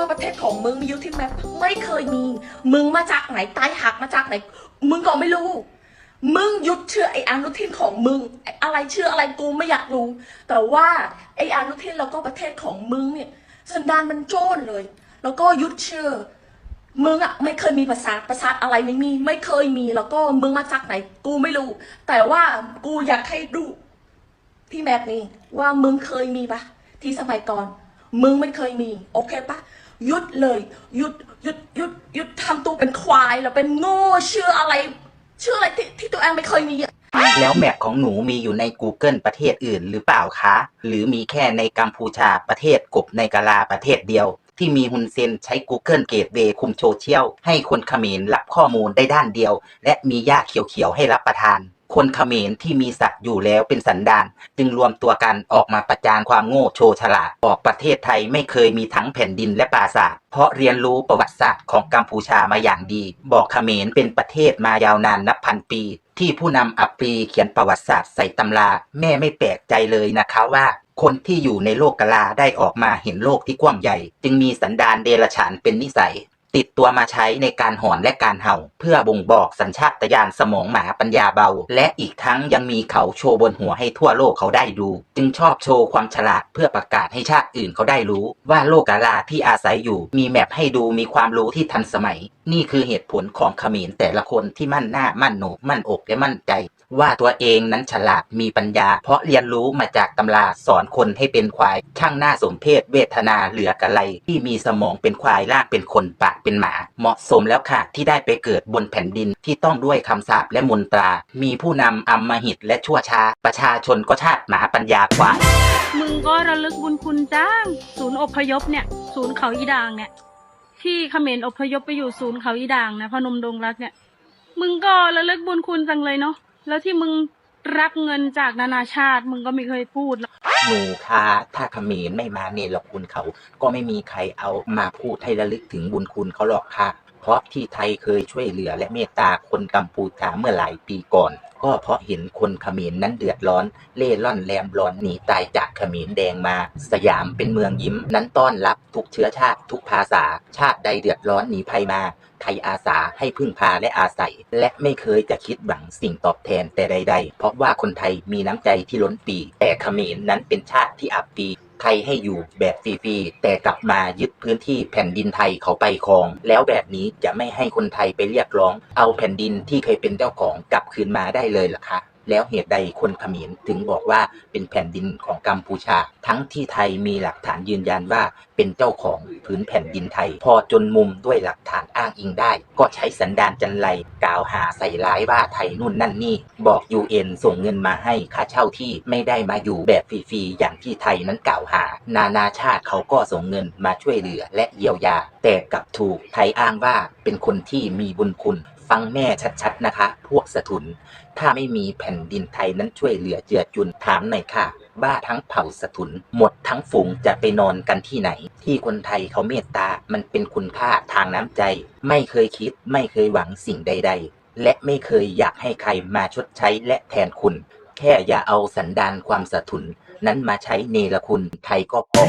ว่าประเทศของมึงมีอยู่ที่แมปไม่เคยมีมึงมาจากไหนตายหักมาจากไหนมึงก็ไม่รู้มึงหยุดเชื่อไอ้อนุทินของมึงอะไรเชื่ออะไรกูไม่อยากรู้แต่ว่าไอ้อนุทินแล้วก็ประเทศของมึงเนี่ยสันดานมันโจรเลยแล้วก็หยุดเชื่อมึงอะไม่เคยมีประสาทอะไรไม่เคยมีแล้วก็มึงมาจากไหนกูไม่รู้แต่ว่ากูอยากให้ดูที่แมปนี้ว่ามึงเคยมีปะที่สมัยก่อนมึงไม่เคยมีโอเคปะหยุดเลยหยุดทำตัวเป็นควายแล้วเป็นโง่เชื่ออะไรที่ตัวเองไม่เคยมีอะแล้วแมปของหนูมีอยู่ใน Google ประเทศอื่นหรือเปล่าคะหรือมีแค่ในกัมพูชาประเทศกบในกาลาประเทศเดียวที่มีฮุนเซนใช้ Google Gateway คุมโซเชียลให้คนเขมรรับข้อมูลได้ด้านเดียวและมีหญ้าเขียวๆให้รับประทานคนเขมรที่มีสัตว์อยู่แล้วเป็นสันดานจึงรวมตัวกันออกมาประจานความโง่โชว์ฉลาดบอกประเทศไทยไม่เคยมีทั้งแผ่นดินและปราสาทเพราะเรียนรู้ประวัติศาสตร์ของกัมพูชามาอย่างดีบอกเขมรเป็นประเทศมายาวนานนับพันปีที่ผู้นำอัปรีเขียนประวัติศาสตร์ใส่ตำราแม่ไม่แปลกใจเลยนะคะว่าคนที่อยู่ในโลกกลาได้ออกมาเห็นโลกที่กว้างใหญ่จึงมีสันดานเดรัจฉานเป็นนิสัยติดตัวมาใช้ในการหอนและการเห่าเพื่อบ่งบอกสัญชาตญาณสมองหมาปัญญาเบาและอีกทั้งยังมีเขาโชว์บนหัวให้ทั่วโลกเขาได้ดูจึงชอบโชว์ความฉลาดเพื่อประกาศให้ชาติอื่นเขาได้รู้ว่าโลกกาลาที่อาศัยอยู่มีแมปให้ดูมีความรู้ที่ทันสมัยนี่คือเหตุผลของเขมรแต่ละคนที่มั่นหน้ามั่นโหนกมั่นอกและมั่นใจว่าตัวเองนั้นฉลาดมีปัญญาเพราะเรียนรู้มาจากตำราสอนคนให้เป็นควายช่างหน้าสมเพชเวทนาเหลือกะไรที่มีสมองเป็นควายร่างเป็นคนปากเป็นหมาเหมาะสมแล้วค่ะที่ได้ไปเกิดบนแผ่นดินที่ต้องด้วยคำสาปและมนตรามีผู้นำอำมหิตและชั่วช้าประชาชนก็ชาติหมาปัญญาควายมึงก็ระลึกบุญคุณจ้างศูนย์อพยพเนี่ยศูนย์เขาอีด่างเนี่ยที่เขมรอพยพไปอยู่ศูนย์เขาอีด่างนะพนมดงรักเนี่ยมึงก็ระลึกบุญคุณจังเลยเนาะแล้วที่มึงรับเงินจากนานาชาติมึงก็ไม่เคยพูดหนูคะถ้าเขมรไม่มาเนรคุณเขาก็ไม่มีใครเอามาพูดให้ระลึกถึงบุญคุณเขาหรอกค่ะเพราะที่ไทยเคยช่วยเหลือและเมตตาคนกัมพูชาเมื่อหลายปีก่อนก็เพราะเห็นคนเขมรนั้นเดือดร้อนเล่ร่อนแรมร้อนหนีตายจากเขมรแดงมาสยามเป็นเมืองยิ้มนั้นต้อนรับทุกเชื้อชาติทุกภาษาชาติใดเดือดร้อนหนีภัยมาไทยอาสาให้พึ่งพาและอาศัยและไม่เคยจะคิดหวังสิ่งตอบแทนแต่ใดๆเพราะว่าคนไทยมีน้ำใจที่ล้นปีแต่เขมรนั้นเป็นชาติที่อับปีไทยให้อยู่แบบฟรีๆแต่กลับมายึดพื้นที่แผ่นดินไทยเขาไปครองแล้วแบบนี้จะไม่ให้คนไทยไปเรียกร้องเอาแผ่นดินที่เคยเป็นเจ้าของกลับคืนมาได้เลยเหรอคะแล้วเหตุใดคนเขมรถึงบอกว่าเป็นแผ่นดินของกัมพูชาทั้งที่ไทยมีหลักฐานยืนยันว่าเป็นเจ้าของพื้นแผ่นดินไทยพอจนมุมด้วยหลักฐานอ้างอิงได้ก็ใช้สันดานจันไรกล่าวหาใส่ร้ายว่าไทยนู่นนั่นนี่บอก UN ส่งเงินมาให้ค่าเช่าที่ไม่ได้มาอยู่แบบฟรีๆอย่างที่ไทยนั้นกล่าวหานานาชาติเขาก็ส่งเงินมาช่วยเหลือและเยียวยาแต่กลับถูกไทยอ้างว่าเป็นคนที่มีบุญคุณฟังแม่ชัดๆนะคะพวกสถุนถ้าไม่มีแผ่นดินไทยนั้นช่วยเหลือเจือจุนถามหน่อยค่ะบ้าทั้งเผ่าสถุนหมดทั้งฝูงจะไปนอนกันที่ไหนที่คนไทยเขาเมตตามันเป็นคุณค่าทางน้ำใจไม่เคยคิดไม่เคยหวังสิ่งใดๆและไม่เคยอยากให้ใครมาชดใช้และแทนคุณแค่อย่าเอาสันดานความสถุนนั้นมาใช้เนรคุณไทยก็พอ